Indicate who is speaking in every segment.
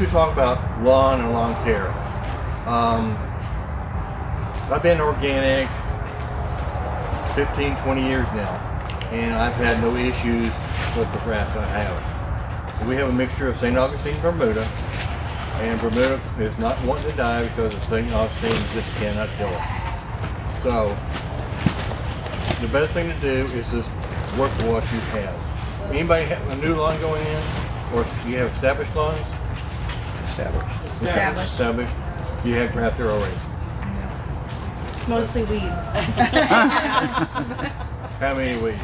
Speaker 1: to talk about lawn and lawn care. I've been organic 15, 20 years now, and I've had no issues with the grass I have. We have a mixture of St. Augustine and Bermuda, and Bermuda is not wanting to die because of St. Augustine just cannot kill it. So the best thing to do is just work with what you have. Anybody have a new lawn going in, or you have established lawns? Established. You have grass there already.
Speaker 2: It's mostly weeds.
Speaker 1: How many weeds?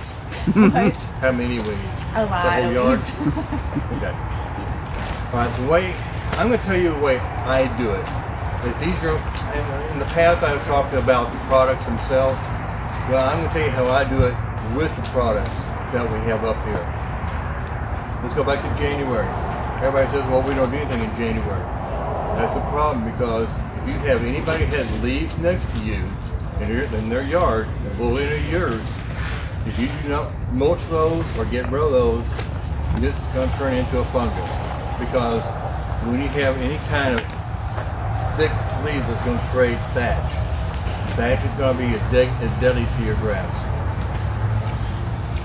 Speaker 2: What?
Speaker 1: How many weeds?
Speaker 2: A lot
Speaker 1: The whole
Speaker 2: of
Speaker 1: yard?
Speaker 2: weeds.
Speaker 1: Okay. All right, the way, I'm going to tell you the way I do it. It's easier, in the past I've talked about the products themselves. Well, I'm going to tell you how I do it with the products that we have up here. Let's go back to January. Everybody says, well, we don't do anything in January. That's the problem, because if you have anybody that has leaves next to you in their yard, well, in yours, if you do not mulch those or get rid of those, this is going to turn into a fungus. Because when you have any kind of thick leaves that's going to create thatch, thatch is going to be as deadly to your grass.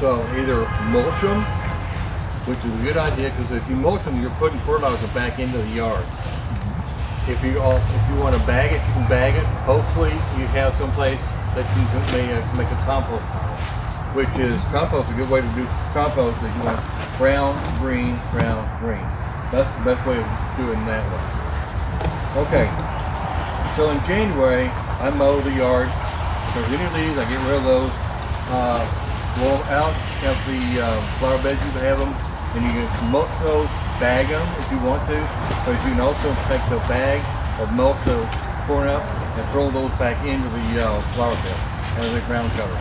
Speaker 1: So either mulch them, which is a good idea, because if you mulch them, you're putting fertilizer back into the yard. If you want to bag it, you can bag it. Hopefully you have some place that you can make a compost, which is compost. A good way to do compost is you want brown, green, brown, green. That's the best way of doing that one. Okay, so in January, I mow the yard. If there's any leaves, I get rid of those. Blow out of the flower beds, you can have them, and you can mulch those, bag them if you want to, but you can also take the bag of mulch that was torn up and throw those back into the flower bed as a ground cover,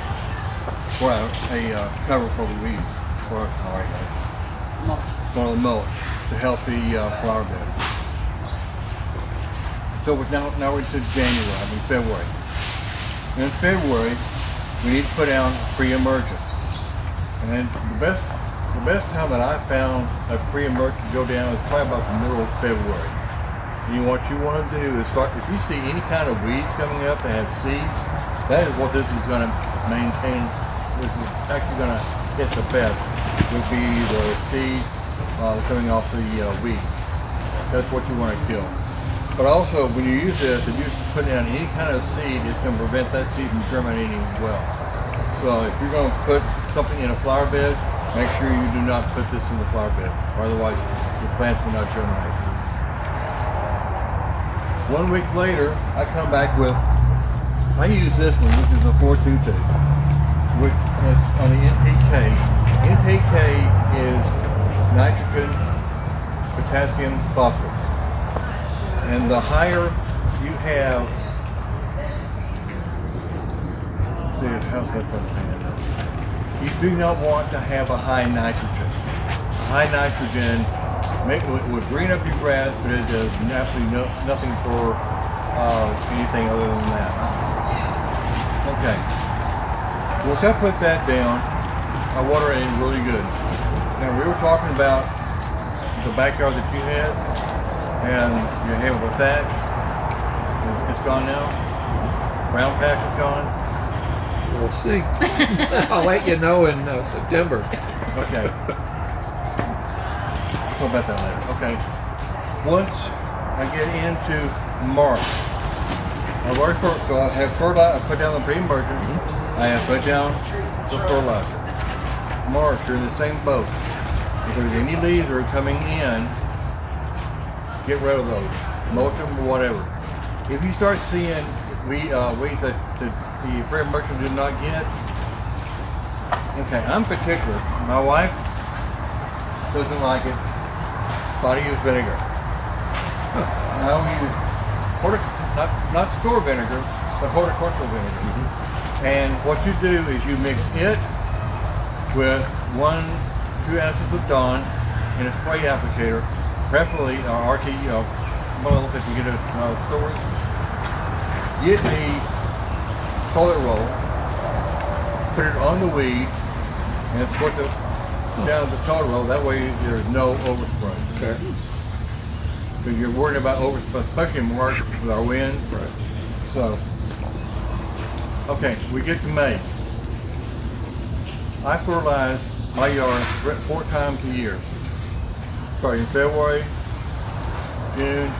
Speaker 1: or a cover for the weeds, or mulch to help the flower bed. So now we're to January, February. In February, we need to put down pre-emergence. And the best time that I found a pre-emergence to go down is probably about the middle of February. And what you want to do is start, if you see any kind of weeds coming up that have seeds, that is what this is going to maintain, which is actually going to hit the best, would be the seeds coming off the weeds. That's what you want to kill. But also, when you use this, if you put down any kind of seed, it's going to prevent that seed from germinating as well. So if you're going to put something in a flower bed, make sure you do not put this in the flower bed, or otherwise your plants will not germinate. 1 week later, I come back with, I use this one, which is a 422, which is on the NPK. NPK is nitrogen, potassium, phosphorus. And the higher you have, you do not want to have a high nitrogen. High nitrogen would green up your grass, but it does absolutely nothing for anything other than that. Okay. Once I put that down, I water it in really good. Now we were talking about the backyard that you had. And you have the thatch, it's gone now. Brown patch is gone.
Speaker 3: We'll see. I'll let you know in September.
Speaker 1: Okay. We'll talk about that later. Okay. Once I get into March, I've already so I have fertilizer. I put down the pre-emergence. I have put down the fertilizer. March, you're in the same boat. If there's any leaves that are coming in, get rid of those, mulch them or whatever. If you start seeing weeds that the pre-emergence did not get, okay, I'm particular. My wife doesn't like it, but I use vinegar. I don't use not store vinegar, but horticultural vinegar. And what you do is you mix it with 1-2 ounces of Dawn in a spray applicator. Preferably RT, one of those that you get at stores. Get the toilet roll, put it on the weed, and squirt it down the toilet roll. That way there's no overspray.
Speaker 3: Okay.
Speaker 1: because you're worried about especially in March with our wind.
Speaker 3: Right.
Speaker 1: So, okay, we get to May. I fertilize my yard 4 times a year. Starting February, June,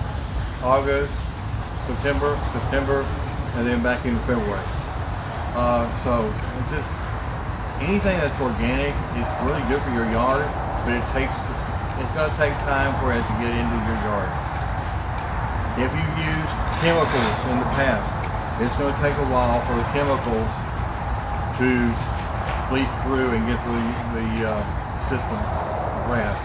Speaker 1: August, September, and then back in February. So it's just anything that's organic is really good for your yard, but it's going to take time for it to get into your yard. If you've used chemicals in the past, it's going to take a while for the chemicals to leach through and get through the system grass.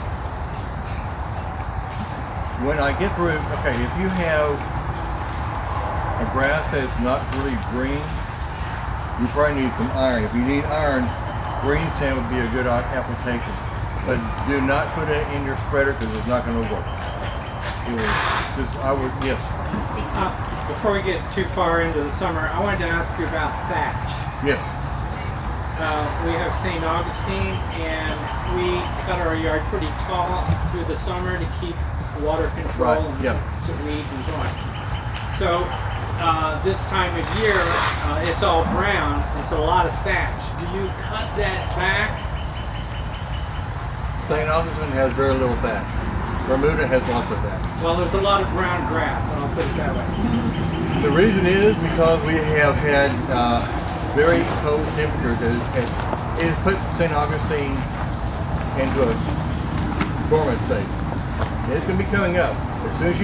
Speaker 1: When I get through, okay, if you have a grass that's not really green, you probably need some iron. If you need iron, green sand would be a good application. But do not put it in your spreader because it's not going to work. Yes.
Speaker 4: Before we get too far into the summer, I wanted to ask you about thatch.
Speaker 1: Yes.
Speaker 4: We have St. Augustine, and we cut our yard pretty tall through the summer to keep water control and some weeds and so on. So this time of year, it's all brown. It's a lot of thatch. Do you cut that back?
Speaker 1: St. Augustine has very little thatch. Bermuda has lots of thatch.
Speaker 4: Well, there's a lot of brown grass, I'll put it that way.
Speaker 1: The reason is because we have had very cold temperatures. It has put St. Augustine into a dormant state. It's going to be coming up. As soon as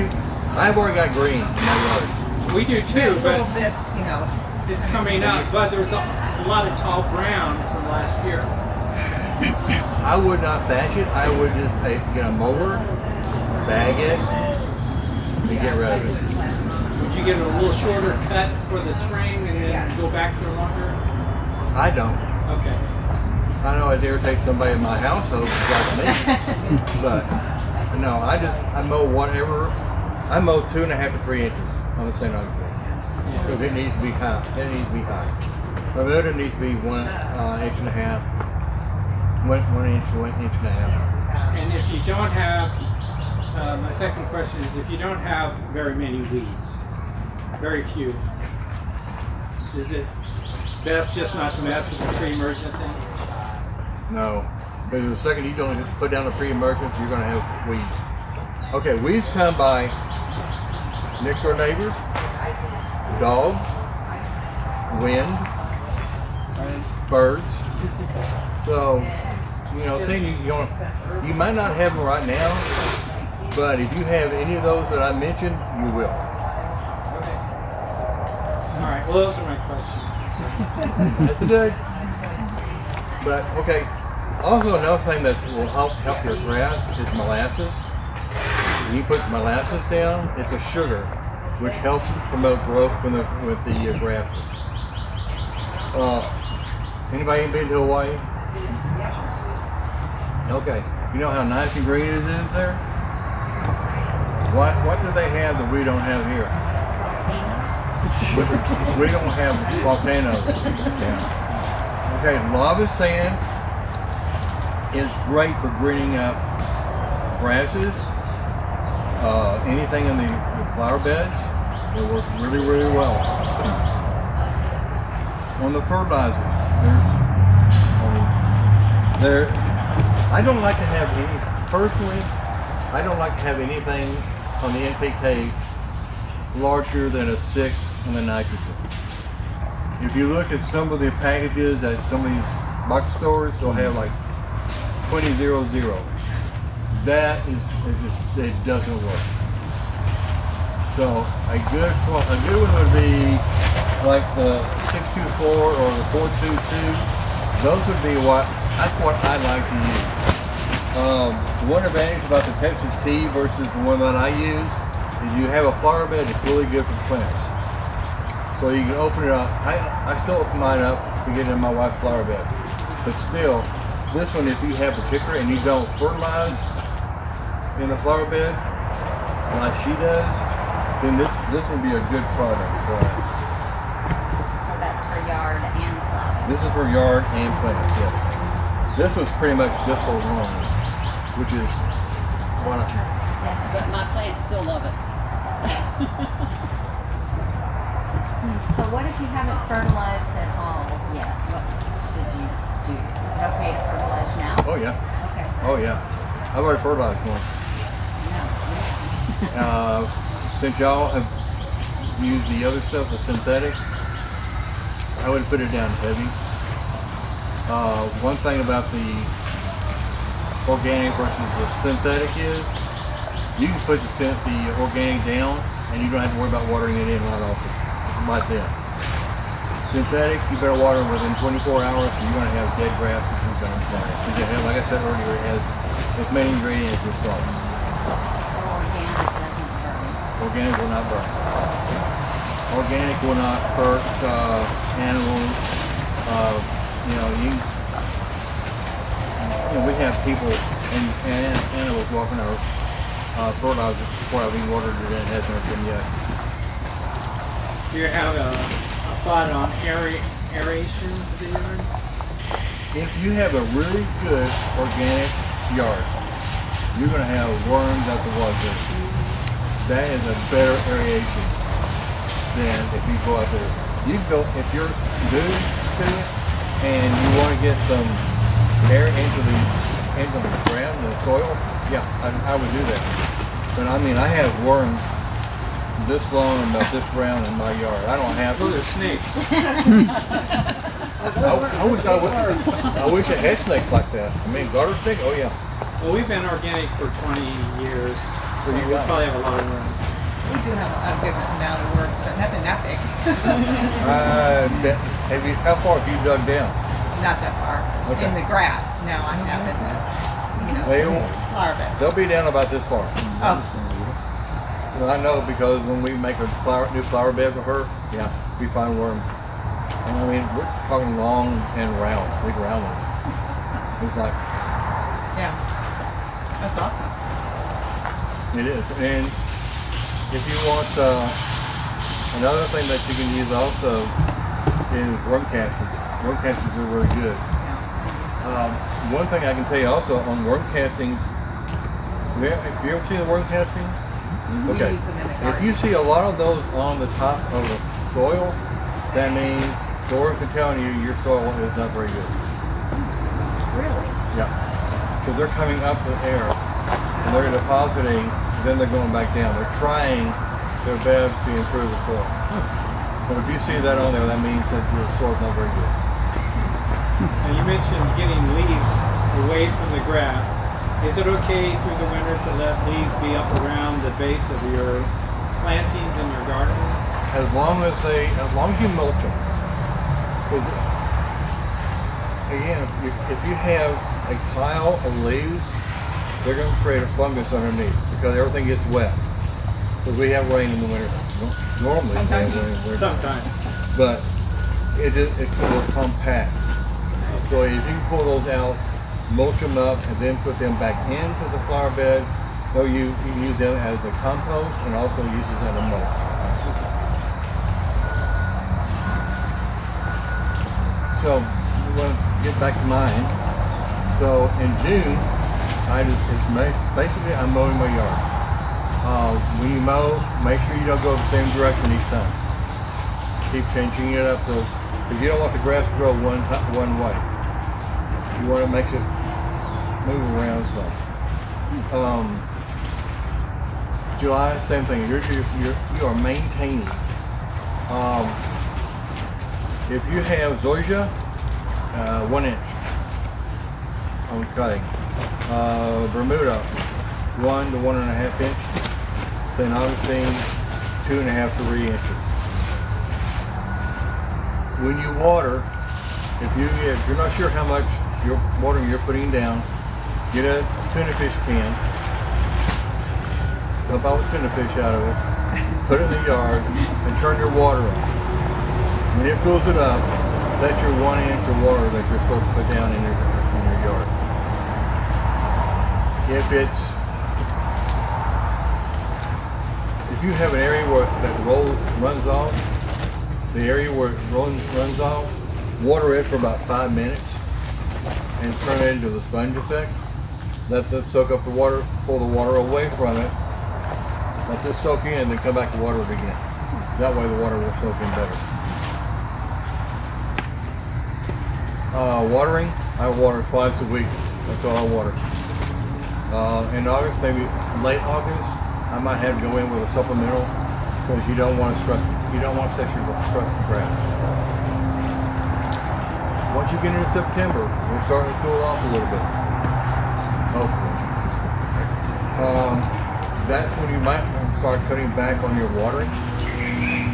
Speaker 1: I've already got green in my yard.
Speaker 4: We do too, but
Speaker 2: little bits, you know.
Speaker 4: it's coming up. But there's a lot of tall brown from last year.
Speaker 1: I would not thatch it. I would just get a mower, bag it, and get rid of it.
Speaker 4: Would you get a little shorter cut for the spring and then go back to the longer?
Speaker 1: I don't.
Speaker 4: Okay.
Speaker 1: I know it irritates somebody in my household, like me, but no, I mow whatever. I mow 2.5 to 3 inches on the St. Augustine because it needs to be high. It needs to be high. Bermuda needs to be 1.5 inches, 1 inch, 1.5 inches.
Speaker 4: And if you don't have, my second question is, if you don't have very many weeds, very few, is it best just not to mess with the pre-emergent thing?
Speaker 1: No, because the second you don't put down the pre-emergent, you're going to have weeds. Okay, weeds come by next door neighbors, dogs, wind, birds. So, you might not have them right now, but if you have any of those that I mentioned, you will.
Speaker 4: Okay. All right. Well, those are my questions.
Speaker 1: That's good. But okay. Also, another thing that will help your grass is molasses. When you put molasses down, it's a sugar, which helps promote growth with the grafting. Anybody been to Hawaii? Okay. You know how nice and green it is there? What do they have that we don't have here? We don't have volcanoes. Yeah. Okay, lava sand is great for greening up grasses, anything in the flower beds. It works really, really well. On the fertilizers, I don't like to have anything on the NPK larger than a 6 on the nitrogen. If you look at some of the packages at some of these box stores, they'll have like 20-0-0. That it doesn't work. So a good one would be like the 624 or the 422. Those would be that's what I like to use. One advantage about the Texas tea versus the one that I use is you have a flower bed that's really good for plants. So you can open it up. I still open mine up to get in my wife's flower bed. But still, this one, if you have particular and you don't fertilize in the flower bed like she does, then this would be a good product for it.
Speaker 5: So that's for yard and flowers.
Speaker 1: This is for yard and plants, yes. This was pretty much just for lawn, which is what
Speaker 6: but my plants still love it.
Speaker 5: So what if you haven't fertilized at all yet? What should you do? Is it okay to fertilize now?
Speaker 1: Oh yeah.
Speaker 5: Okay.
Speaker 1: Oh yeah. I've already fertilized one.
Speaker 5: No.
Speaker 1: Since y'all have used the other stuff, the synthetics, I would put it down heavy. One thing about the organic versus the synthetic is you can put the organic down and you don't have to worry about watering it in right often, like that. Synthetic, you better water within 24 hours or you're going to have dead grass which is going to die. Because it has, like I said earlier, it has as many ingredients as salt.
Speaker 5: So organic doesn't burn.
Speaker 1: Organic will not burn. Organic will not hurt animals. We have people and animals walking our fertilizer before I've even watered it and it hasn't hurt them yet.
Speaker 4: Do you have a thought on aeration of the yard?
Speaker 1: If you have a really good organic yard, you're going to have worms out the wazoo. That is a better aeration than if you go out there. You go if you're new to it and you want to get some air into the ground, the soil. Yeah, I would do that. But I mean, I have worms this long and about this round in my yard. I don't have.
Speaker 4: Those are snakes.
Speaker 1: I wish I had snakes like that. I mean, garter snake. Oh yeah.
Speaker 4: Well, we've been organic for 20 years, so we probably have a lot of worms.
Speaker 7: We do have a good amount of worms, but nothing that big.
Speaker 1: How far have you dug down?
Speaker 7: Not that far.
Speaker 1: Okay.
Speaker 7: In the grass. No, I haven't. Flower bed.
Speaker 1: They'll be down about this far.
Speaker 7: Oh,
Speaker 1: Well, I know because when we make a new flower bed for her, yeah, we find worms. And I mean, we're talking long and round, big round ones. It's like,
Speaker 7: yeah. That's awesome.
Speaker 1: it is. And if you want, another thing that you can use also is worm castings. Worm castings are really good. One thing I can tell you also on worm castings, have you ever seen the worm casting?
Speaker 7: We
Speaker 1: Okay.
Speaker 7: use them in the
Speaker 1: If
Speaker 7: garden.
Speaker 1: you see a lot of those on the top of the soil, that means the worms are telling you your soil is not very good.
Speaker 5: Really?
Speaker 1: Yeah. Because they're coming up the air and they're depositing, then they're going back down. They're trying their best to improve the soil. So if you see that on there, that means that your soil's not very good.
Speaker 4: Now you mentioned getting leaves away from the grass. Is it okay through the winter to let leaves be up around the base of your plantings in your garden?
Speaker 1: As long as you mulch them. 'Cause, again, if you have a pile of leaves, they're going to create a fungus underneath because everything gets wet. Because we have rain in the winter. Normally,
Speaker 7: Sometimes.
Speaker 1: we have rain in the winter.
Speaker 4: Sometimes.
Speaker 1: But it will compact. So if you can pull those out, mulch them up, and then put them back into the flower bed, so you can use them as a compost and also use it as a mulch. So we want to get back to mine. So in June, basically I'm mowing my yard. When you mow, make sure you don't go the same direction each time. Keep changing it up because you don't want the grass to grow one way. You want to make it move around some. July, same thing. You are maintaining. If you have Zoysia, 1 inch on cutting. Bermuda, 1 to 1.5 inch. St. Augustine, 2.5 to 3 inches. When you water, if you're not sure how much water you're putting down, get a tuna fish can, dump all the tuna fish out of it, put it in the yard, and turn your water on. When it fills it up, that's your 1 inch of water that you're supposed to put down in your yard. If you have an area where that runs off, the area where it runs off, water it for about 5 minutes and turn it into the sponge effect. let this soak up the water, pull the water away from it, let this soak in, and then come back and water it again. That way the water will soak in better. Watering, I water twice a week. That's all I water. In August, maybe late August, I might have to go in with a supplemental because you don't want to stress the grass. Once you get into September, we're starting to cool off a little bit. Hopefully. That's when you might start cutting back on your watering,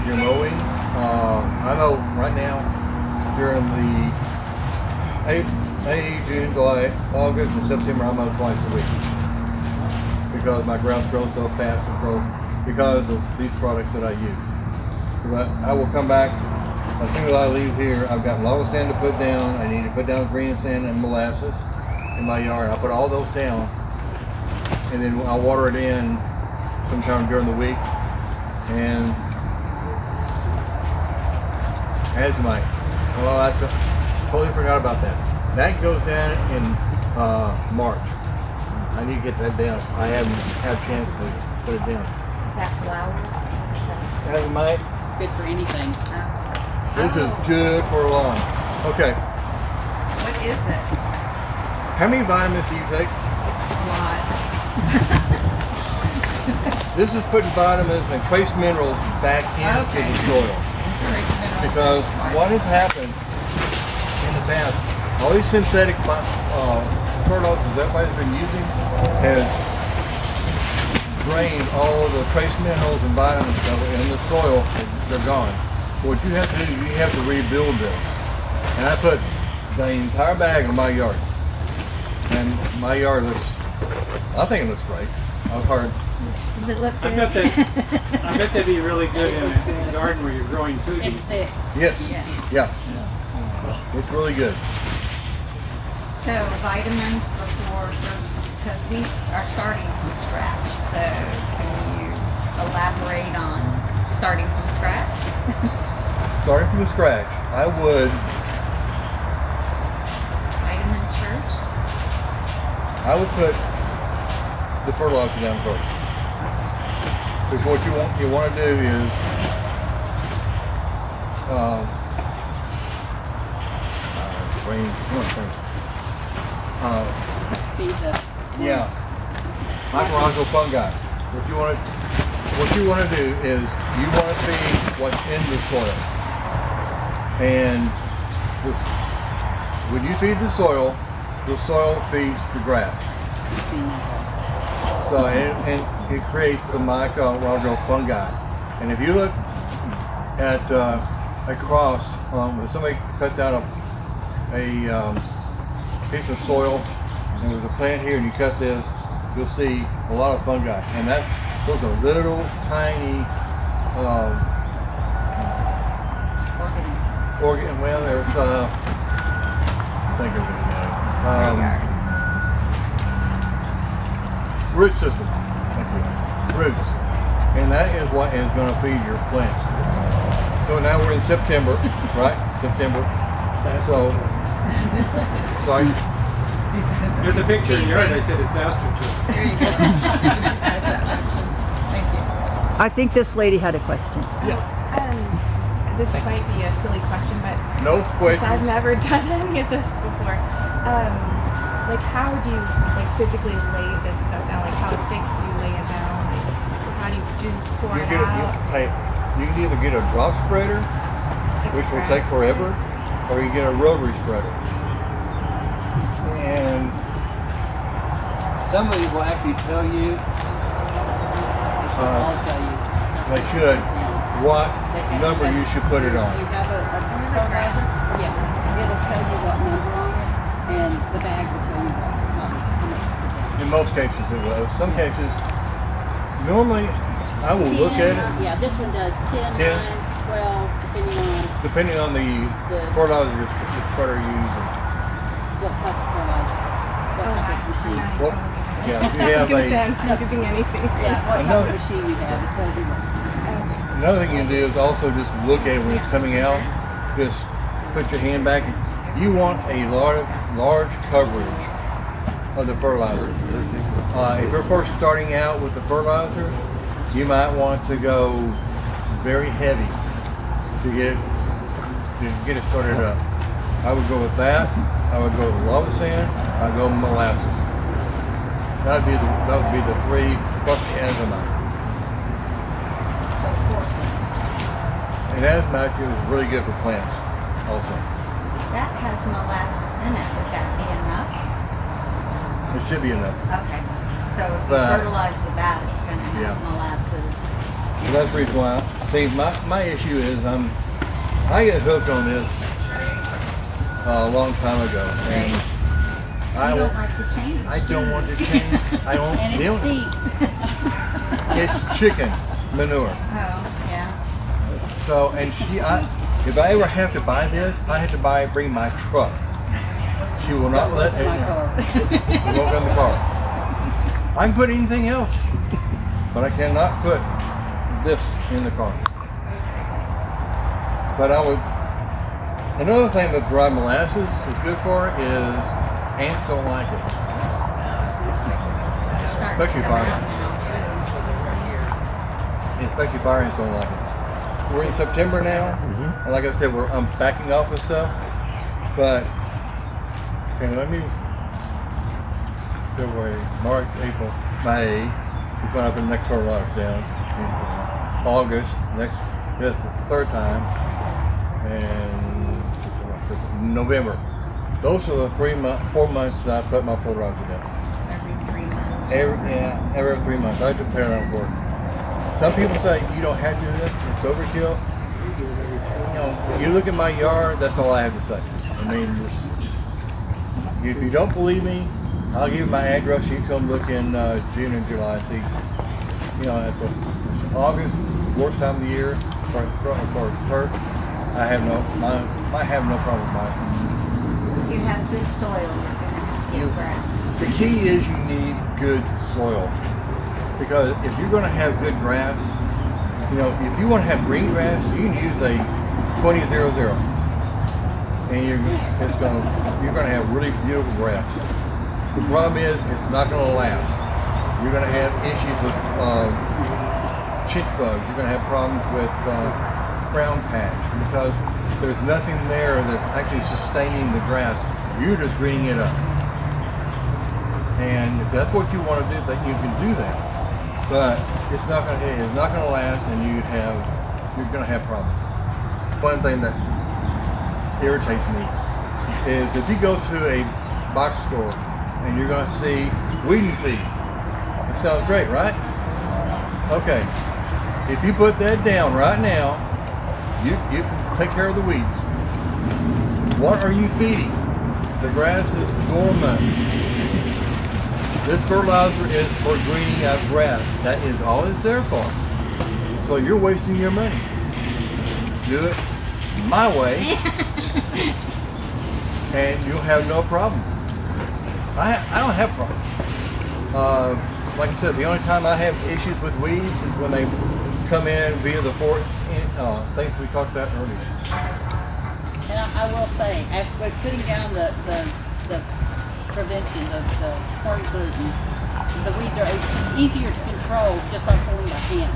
Speaker 1: your mowing. I know right now during the May, June, July, August, and September, I mow twice a week because my grass grows so fast and grow because of these products that I use. But I will come back as soon as I leave here. I've got lava sand to put down. I need to put down green sand and molasses in my yard. I'll put all those down, and then I'll water it in sometime during the week. And azomite. Well, totally forgot about that. That goes down in March. I need to get that down. I haven't had a chance to put it down.
Speaker 5: Is that flour?
Speaker 1: Azomite.
Speaker 6: It's good for anything.
Speaker 1: This is good for a lawn. Okay.
Speaker 7: What is it?
Speaker 1: How many vitamins do you take?
Speaker 7: A lot.
Speaker 1: This is putting vitamins and trace minerals back into
Speaker 7: Okay.
Speaker 1: the soil.
Speaker 7: Trace minerals.
Speaker 1: Because what has happened in the past, all these synthetic fertilizers that everybody's been using has drained all the trace minerals and vitamins in the soil. They're gone. What you have to do, you have to rebuild this. And I put the entire bag in my yard. And my yard looks, I think it looks great. I've heard.
Speaker 5: Does it look
Speaker 4: I
Speaker 5: good?
Speaker 4: bet that'd be really good in a garden where you're growing food.
Speaker 6: It's thick.
Speaker 1: Yes.
Speaker 5: Yeah.
Speaker 1: Yeah. It's really good.
Speaker 5: So vitamins because we are starting from scratch. So can you elaborate on starting from scratch?
Speaker 1: Starting from scratch, I would.
Speaker 5: Vitamins first.
Speaker 1: I would put the fertilizer down first. Because what you want to do is
Speaker 6: Feed the
Speaker 1: yeah, mycorrhizal fungi. What you want to do is you want to feed what's in the soil, and when you feed the soil feeds the grass. So and it creates the mycorrhizal fungi. And if you look at a cross, if somebody cuts out a piece of soil and there's a plant here and you cut this, you'll see a lot of fungi. And those are little tiny there's think of it now. Root system. Thank you. Roots. And that is what is going to feed your plants. So now we're in September, right? September. So, sorry.
Speaker 4: There's a picture in yours. I said it's astroturf.
Speaker 7: There you go. Thank you.
Speaker 8: I think this lady had a question.
Speaker 2: This might be a silly question, but
Speaker 1: No
Speaker 2: since
Speaker 1: question.
Speaker 2: I've never done any of this before, like how do you like physically lay this stuff down? Like how thick do you lay it down? Like how do you just pour it out?
Speaker 1: You can either get a drop spreader, which will take forever, or you get a rotary spreader. And
Speaker 9: Somebody will actually tell you,
Speaker 6: I'll tell you.
Speaker 1: they should what number you should put it on.
Speaker 6: You have a fertilizer, yeah, it'll tell you what number on it, and the bag will tell you how much to put in.
Speaker 1: In most cases it will. Some cases, normally I will look at it.
Speaker 6: Yeah, this one does 10,
Speaker 1: 10.
Speaker 6: 9, 12, depending on
Speaker 1: Depending on the fertilizer you're spreader you're using.
Speaker 6: what type of fertilizer, what type of machine.
Speaker 1: What? Yeah, if you
Speaker 2: I
Speaker 1: have
Speaker 2: was gonna say
Speaker 1: a.
Speaker 2: I'm not using anything.
Speaker 6: Yeah, what type
Speaker 1: Another-
Speaker 6: of machine you have, it tells you what.
Speaker 1: Another thing you can do is also just look at it when it's coming out. Just put your hand back. You want a large coverage of the fertilizer. If you're first starting out with the fertilizer, you might want to go very heavy to get it started up. I would go with that. I would go with lava sand. I'd go with molasses. That would be the three plus the azomite.
Speaker 5: So Portland.
Speaker 1: And azomite is really good for plants, also.
Speaker 5: That has molasses in it. Would that be enough?
Speaker 1: It should be enough.
Speaker 5: Okay. So if you fertilize with that, it's going to have molasses.
Speaker 1: So that's the reason why. See, my issue is I got hooked on this a long time ago, and
Speaker 5: I don't like to change.
Speaker 1: I don't want to change. I don't.
Speaker 6: And it stinks.
Speaker 1: It's chicken manure.
Speaker 5: Oh, yeah.
Speaker 1: So, and if I ever have to buy this, I have to bring my truck. She will not let it. It won't go in the car. I can put anything else, but I cannot put this in the car. But I would. Another thing that dry molasses is good for is ants don't like it. Especially fire ants. Especially fire ants don't like it. We're in September now, and like I said, I'm backing off of stuff. But okay, let me. February, March, April, May. We're going up in the next 4 months down. August, this is the third time, and November. Those are the 4 months that I put my fertilizer down.
Speaker 5: Every 3 months.
Speaker 1: Every 3 months. I depend on work. Some people say you don't have to do this. It's overkill. You look at my yard. That's all I have to say. I mean, if you don't believe me, I'll give you my address. You can come look in June and July. See, at the August, worst time of the year for turf. I have no problem with it.
Speaker 5: So if you have good soil, you're going to have good grass.
Speaker 1: The key is you need good soil, because if you're going to have good grass, if you want to have green grass, you can use a 20-0-0, and you're going to have really beautiful grass. The problem is it's not going to last. You're going to have issues with chinch bugs. You're going to have problems with brown patch, because there's nothing there that's actually sustaining the grass. You're just greening it up. And if that's what you want to do, that you can do that. But it's not going to last, and you're going to have problems. One thing that irritates me is if you go to a box store and you're going to see weed and feed. It sounds great, right? Okay. If you put that down right now, you can take care of the weeds. What are you feeding? The grass is dormant. This fertilizer is for greening out grass. That is all it's there for. So you're wasting your money. Do it my way, and you'll have no problem. I don't have problems. Like I said, the only time I have issues with weeds is when they come in via the things we talked about earlier.
Speaker 6: And I will say, after putting down the prevention of the corn gluten, the weeds are easier to control just by pulling by hand.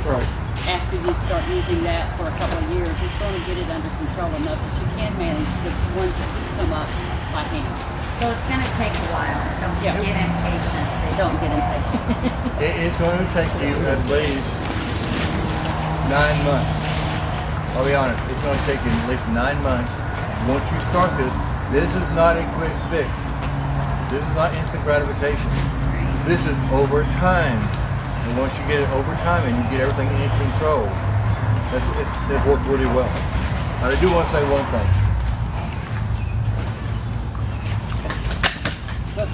Speaker 1: Right.
Speaker 6: After you start using that for a couple of years, it's going to get it under control enough that you can manage the ones that come up by hand.
Speaker 5: So it's going to take a while. Don't get impatient.
Speaker 6: Don't get impatient.
Speaker 1: It's going to take you at least 9 months. I'll be honest, it's going to take you at least 9 months. Once you start this is not a quick fix. This is not instant gratification. This is over time. And once you get it over time and you get everything in control, it works really well. But I do want to say one thing.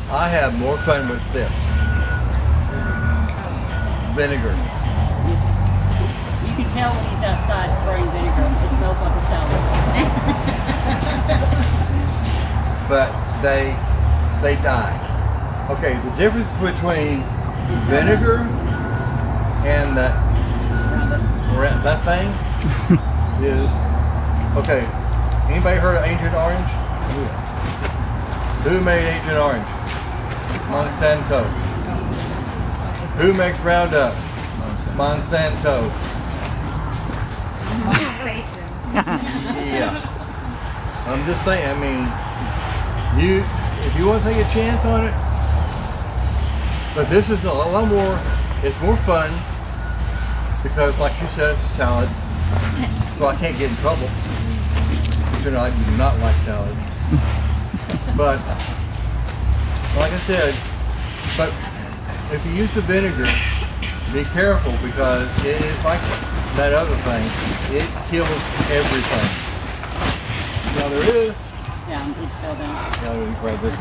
Speaker 1: I have more fun with this. Vinegar.
Speaker 6: You can tell when he's outside spraying vinegar. It smells like a salad.
Speaker 1: But they die. Okay, the difference between vinegar and that thing is, okay, anybody heard of Agent Orange? Who made Agent Orange? Monsanto. Who makes Roundup? Monsanto.
Speaker 7: Satan.
Speaker 1: Yeah. I'm just saying, I mean, if you want to take a chance on it, but this is a lot more, it's more fun because like you said, it's a salad, so I can't get in trouble. So I do not like salads. But, like I said, but if you use the vinegar, be careful because it is like that other thing. It kills everything. Now there is.
Speaker 6: Yeah, it fell down.
Speaker 1: Yeah, let me grab this.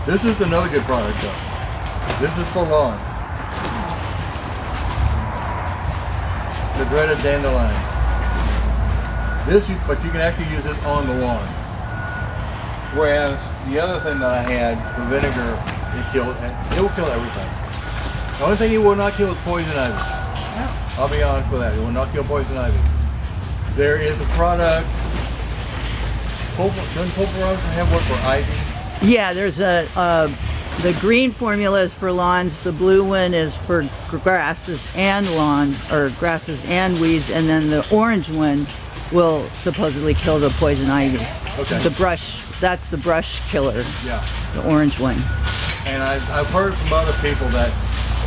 Speaker 1: This is another good product though. This is for lawns. The dreaded dandelion. But you can actually use this on the lawn. Whereas the other thing that I had, the vinegar, it will kill everything. The only thing it will not kill is poison ivy. I'll be honest with that. It will not kill poison ivy. There is a product. Doesn't pulverized have one for ivy?
Speaker 8: Yeah, there's the green formula is for lawns, the blue one is for grasses and grasses and weeds, and then the orange one will supposedly kill the poison ivy.
Speaker 1: Okay.
Speaker 8: The brush, that's the brush killer.
Speaker 1: Yeah.
Speaker 8: The orange one.
Speaker 1: And I've heard from other people that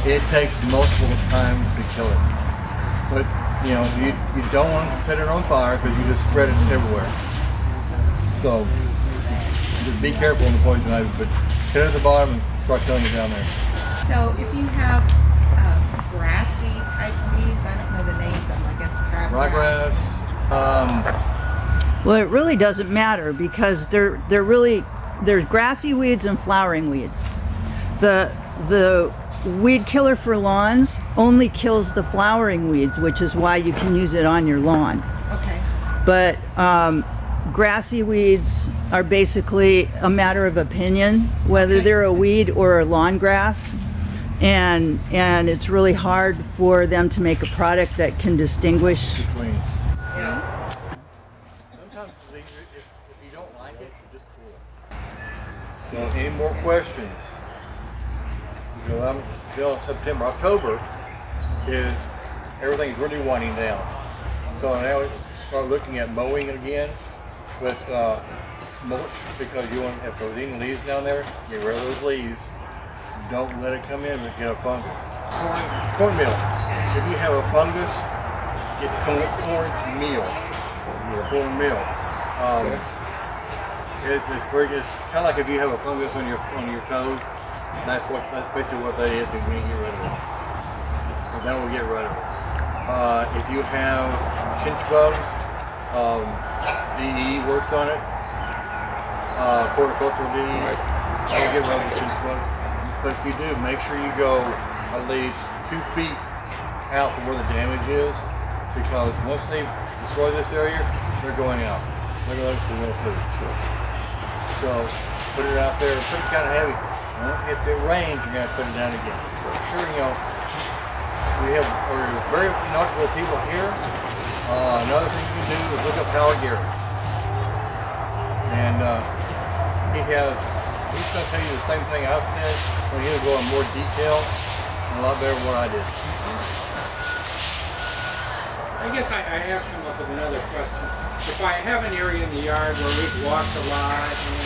Speaker 1: it takes multiple times to kill it. But you know, you don't want to set it on fire because you just spread it everywhere. So just be careful on the poison ivy, but hit it at the bottom and start killing it down there.
Speaker 7: So if you have grassy type weeds, I don't know the names of them, I guess crabgrass.
Speaker 1: Ryegrass.
Speaker 8: Well, it really doesn't matter because there's grassy weeds and flowering weeds. The weed killer for lawns only kills the flowering weeds, which is why you can use it on your lawn.
Speaker 7: Okay.
Speaker 8: But grassy weeds are basically a matter of opinion, whether they're a weed or a lawn grass. And it's really hard for them to make a product that can distinguish.
Speaker 1: Between. Yeah. Sometimes it's easier if you don't like it, you just pull it. So any more questions? Because I'm still September, October is everything's really winding down. So now we start looking at mowing again with mulch because you want, if there's any leaves down there, get rid of those leaves. Don't let it come in and get a fungus. Cornmeal. If you have a fungus, get cornmeal. Cornmeal. It's kind of like if you have a fungus on your toes. That's basically what that is, and we need to get rid of it. So that will get rid of it. If you have chinch bugs, DE works on it. Horticultural DE. That'll get rid of the chinch bugs. But if you do, make sure you go at least 2 feet out from where the damage is, because once they destroy this area, they're going out. They're going to the food. So put it out there, put it kind of heavy. If it rains, you're going to put it down again. So sure, you know, we're very knowledgeable people here. Another thing you can do is look up Howard Garrett. And he's going to tell you the same thing I've said, but he'll go in more detail and a lot better than what I did.
Speaker 4: I guess I have come up with another question. If I have an area in the yard where we've walked a lot and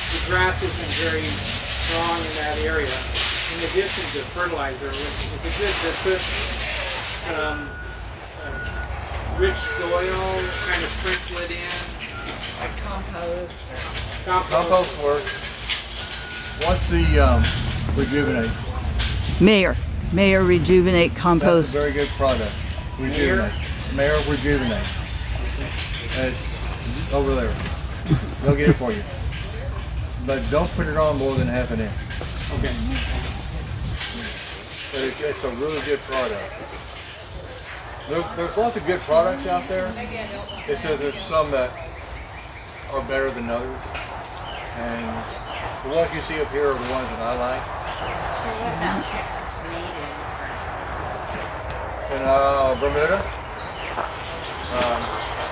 Speaker 4: the grass isn't very strong in that area, in addition to fertilizer, is it good to put some rich soil, kind of sprinkle it in?
Speaker 7: Like compost.
Speaker 1: Compost works. What's the rejuvenate?
Speaker 8: Mayor Rejuvenate Compost.
Speaker 1: That's a very good product. Rejuvenate. Mayor Rejuvenate. It's over there. They'll get it for you. But don't put it on more than half an inch.
Speaker 4: Okay.
Speaker 1: But it's a really good product. There's lots of good products out there. It's just there's some that are better than others. And the ones you see up here are the ones that I like.
Speaker 7: So what about Texas native grass?
Speaker 1: In Bermuda.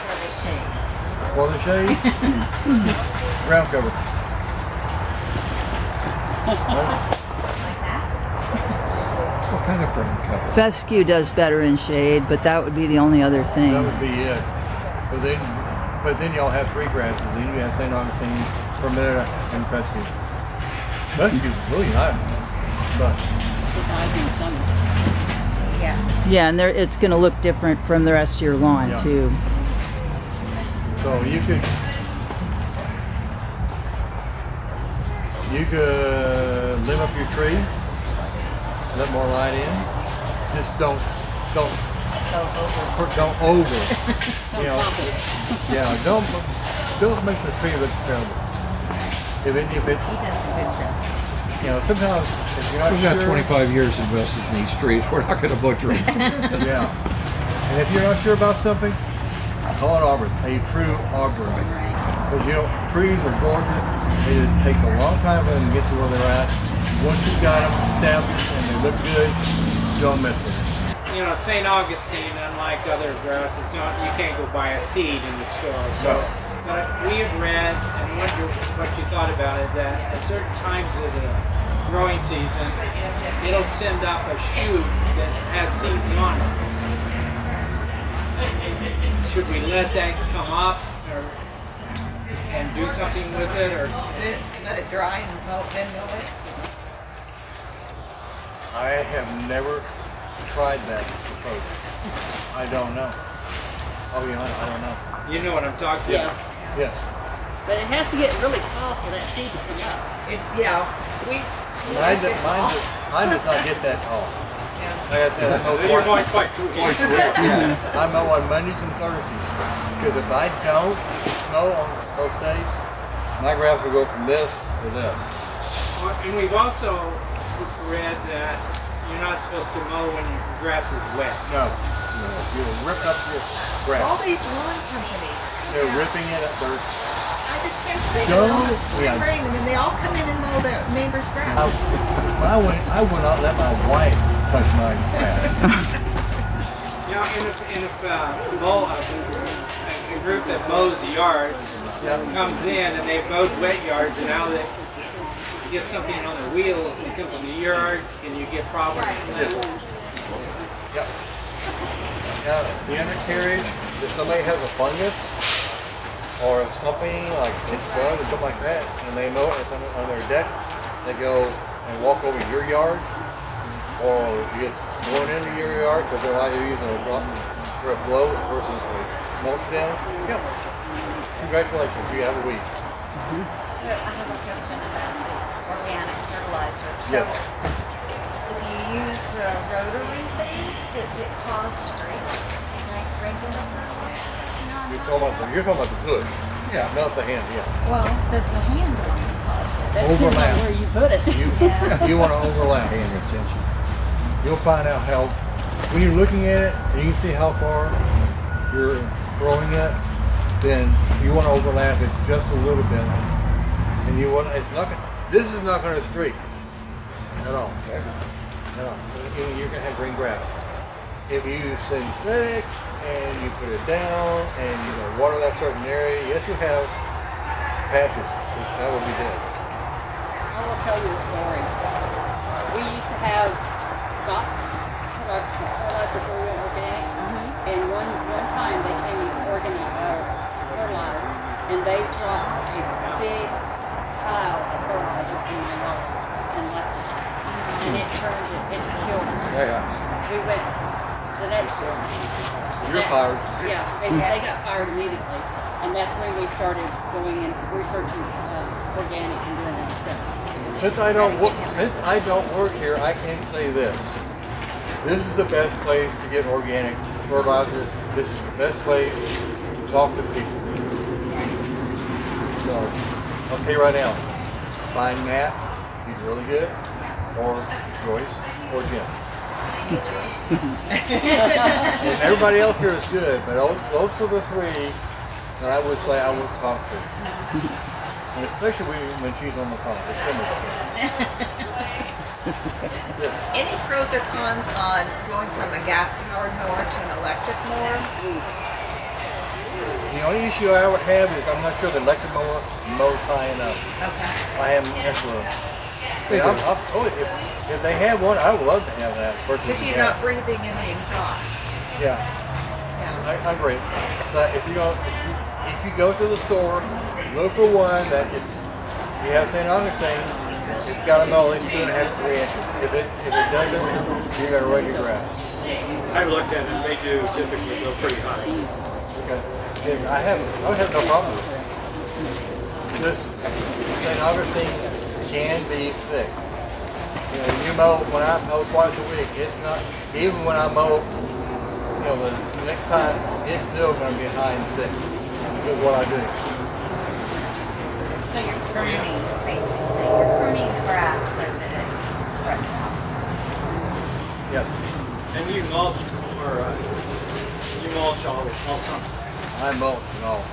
Speaker 7: For the shade.
Speaker 1: For the shade. Ground cover.
Speaker 5: Like that?
Speaker 3: What kind of brown cover?
Speaker 8: Fescue does better in shade, but that would be the only other
Speaker 1: That
Speaker 8: thing.
Speaker 1: would be it. But then y'all have three grasses. Then you have St. Augustine, Bermuda, and Fescue. Fescue's really nice. But
Speaker 6: It dies in summer.
Speaker 5: Yeah.
Speaker 8: Yeah, and it's going to look different from the rest of your lawn
Speaker 1: Yeah.
Speaker 8: too.
Speaker 1: so you could limb up your tree, let more light in. Just don't over. You know, yeah, don't make the tree look terrible. If it,
Speaker 5: He does a good job.
Speaker 1: you know, sometimes if you're not
Speaker 3: We've got
Speaker 1: sure,
Speaker 3: 25 yeyears invested in these trees. We're not going to butcher them.
Speaker 1: yeah. And if you're not sure about something, call an arborist, a true arborist.
Speaker 6: Right.
Speaker 1: Because you know, trees are gorgeous. It takes a long time for them to get to where they're at. Once you've got them established and they look good, don't mess with them.
Speaker 4: You know, St. Augustine, unlike other grasses, you can't go buy a seed in the store. So, but we have read and wondered what you thought about it, that at certain times of the growing season, it'll send up a shoot that has seeds on it. Should we let that come up and do something with it, or
Speaker 7: Let it dry and then mow it.
Speaker 1: I have never tried that approach. I don't know. I'll be honest, I don't know.
Speaker 4: you know what I'm talking
Speaker 6: Yeah.
Speaker 4: about?
Speaker 1: Yes.
Speaker 6: But it has to get really tall for that seed to come up.
Speaker 7: Yeah,
Speaker 1: Mine does not get that tall. Like I said, I mow
Speaker 4: You're going twice a week.
Speaker 1: I mow on Mondays and Thursdays. Because if I don't mow on those days, my grass will go from this to this.
Speaker 4: And we've also read that you're not supposed to mow when your grass is wet.
Speaker 1: No. You'll rip up your
Speaker 7: all
Speaker 1: grass.
Speaker 7: these lawn companies.
Speaker 1: They're ripping it up. They're
Speaker 7: I just can't believe
Speaker 1: Don't-
Speaker 7: it. All this spring
Speaker 1: yeah.
Speaker 7: rain, and then they all come in and mow their neighbor's grass.
Speaker 1: I would not let my wife touch my grass.
Speaker 4: You know, and if a group that mows the yards comes in and they've mowed wet yards, and now they get something on their wheels and it comes in the yard, and you get problems with that.
Speaker 1: Yep. Now, the undercarriage, if somebody has a fungus or something like it's bug or something like that, and they mow it, it's on their deck, they go and walk over your yard, or it's going into your yard because they're like using a drop for a blow versus a mulch down. Yep. Congratulations, you have a week.
Speaker 5: So I have a question about the organic fertilizer. So
Speaker 1: Yes.
Speaker 5: if you use the rotary thing, does it cause streaks like regular fertilizer?
Speaker 1: You're talking about the push. Yeah. Not the hand, yeah.
Speaker 5: Well, does the hand one cause it?
Speaker 6: That depends
Speaker 1: Overlap.
Speaker 6: on where you put it.
Speaker 5: Yeah.
Speaker 1: You want to overlap hand retention. You'll find out how, when you're looking at it and you can see how far you're throwing it, then you want to overlap it just a little bit. And you want, this is not going to streak at all. At all. You're going to have green grass. If you use synthetic and you put it down and you water that certain area, yes, you have patches. That would be dead.
Speaker 6: I will tell you a story. We used to have Scott's fertilizer before we went organic, and one time they came and fertilized, and they dropped a big pile of fertilizer in my yard and left it, and it killed it.
Speaker 3: Yeah.
Speaker 6: We went the next.
Speaker 1: You're fired.
Speaker 6: Yeah, they got fired immediately, and that's when we started going and researching organic and doing it ourselves.
Speaker 1: Since I don't work here, I can say this. This is the best place to get organic fertilizer. This is the best place to talk to people. So, I'll tell you right now, find Matt, he's really good, or Joyce, or Jim. And everybody else here is good, but those are the three that I would say I would talk to. And especially when she's on the phone. It's so much fun.
Speaker 7: Any pros or cons on going from a gas-powered mower to an electric mower?
Speaker 1: The only issue I would have is I'm not sure the electric mower mows high enough.
Speaker 7: Okay.
Speaker 1: I haven't messed with them. Yeah, I'm totally, if they have one, I would love to have that versus
Speaker 7: Because you're
Speaker 1: gas.
Speaker 7: not breathing in the exhaust.
Speaker 1: Yeah,
Speaker 7: Yeah.
Speaker 1: I agree. But if you go to the store, look for one that is, you have St. Augustine, it's got to mow at least 2.5 to 3 inches. If it doesn't, you got to run your grass.
Speaker 4: I've looked at them. They do typically go pretty high.
Speaker 1: Okay. Yeah, I would have no problem with it. This St. Augustine can be thick. You know, you mow, when I mow twice a week, it's not, even when I mow, you know, the next time, it's still going to get high and thick with what I do.
Speaker 5: So you're pruning, basically. You're pruning the grass so that it spreads out.
Speaker 1: Yes.
Speaker 4: And you mulch, or you mulch all summer.
Speaker 1: I mulch and all.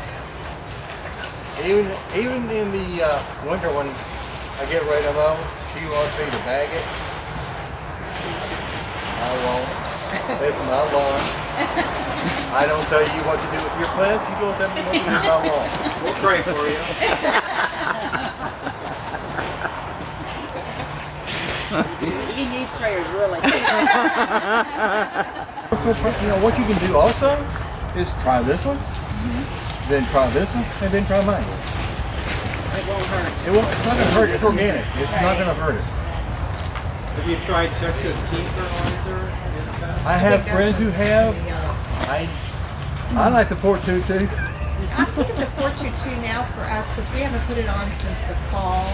Speaker 1: Even in the winter when I get ready to mow, she wants me to bag it. I won't. It's my lawn. I don't tell you what to do with your plants. You don't tell me what to do with my lawn.
Speaker 4: We'll pray for you.
Speaker 6: He needs prayers, really.
Speaker 1: You know what you can do also is try this one, then try this one, and then try mine.
Speaker 6: It won't hurt.
Speaker 1: It's not gonna hurt. It's organic. It's not gonna hurt it.
Speaker 4: Have you tried Texas tea fertilizer in the past?
Speaker 1: I have friends who have. I like the 422.
Speaker 7: I'm thinking the 422 now for us because we haven't put it on since the fall.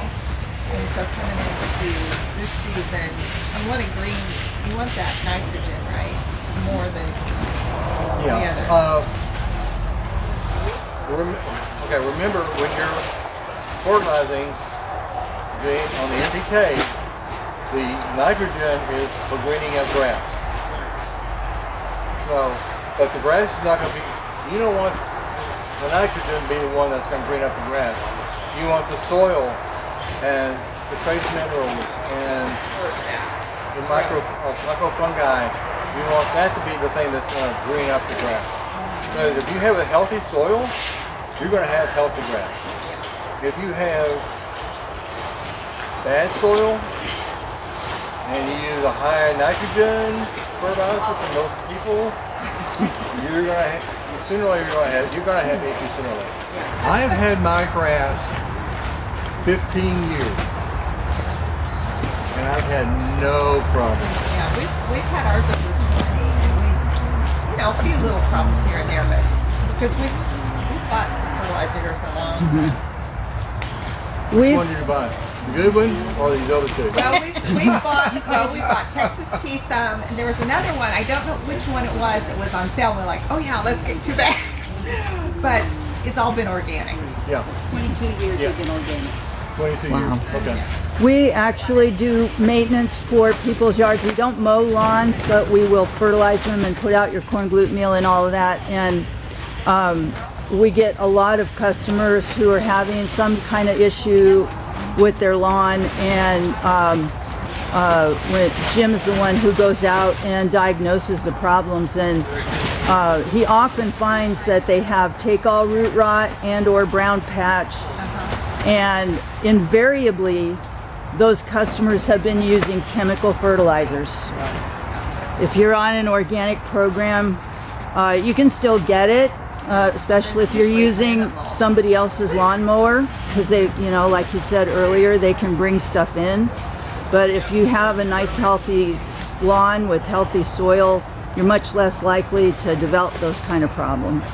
Speaker 7: And so coming into this season, you want a green, you want that nitrogen, right? More than the other.
Speaker 1: Remember when you're fertilizing on the NPK, the nitrogen is for greening up grass. So, but the grass is not going to be, you don't want the nitrogen to be the one that's going to green up the grass. You want the soil and the trace minerals and the micro fungi. You want that to be the thing that's going to green up the grass. Because if you have a healthy soil, you're going to have healthy grass. If you have bad soil and you use a high nitrogen fertilizer from those people, you're going to have, sooner or later you're going to have issues sooner or later. I have had my grass 15 years, and I've had no problem.
Speaker 7: Yeah, we've had ours over 20, and we, a few little problems here and there, but because we bought fertilizer here for a long time.
Speaker 1: Which one did you buy? The good one or these other two?
Speaker 7: Well, we bought Texas tea some, and there was another one. I don't know which one it was. It was on sale. We're like, oh yeah, let's get 2 bags. But it's all been organic.
Speaker 1: Yeah.
Speaker 6: 22 years you've been organic.
Speaker 1: 22
Speaker 8: Wow.
Speaker 1: years. Okay.
Speaker 8: We actually do maintenance for people's yards. We don't mow lawns, but we will fertilize them and put out your corn gluten meal and all of that. And we get a lot of customers who are having some kind of issue with their lawn, and when Jim is the one who goes out and diagnoses the problems, and he often finds that they have take-all root rot and or brown patch. And invariably, those customers have been using chemical fertilizers. If you're on an organic program, you can still get it, especially if you're using somebody else's lawnmower, because they, like you said earlier, they can bring stuff in. But if you have a nice, healthy lawn with healthy soil, you're much less likely to develop those kind of problems.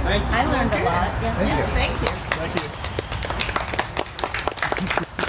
Speaker 5: I learned a lot. Yeah.
Speaker 7: Thank you.
Speaker 1: Thank you.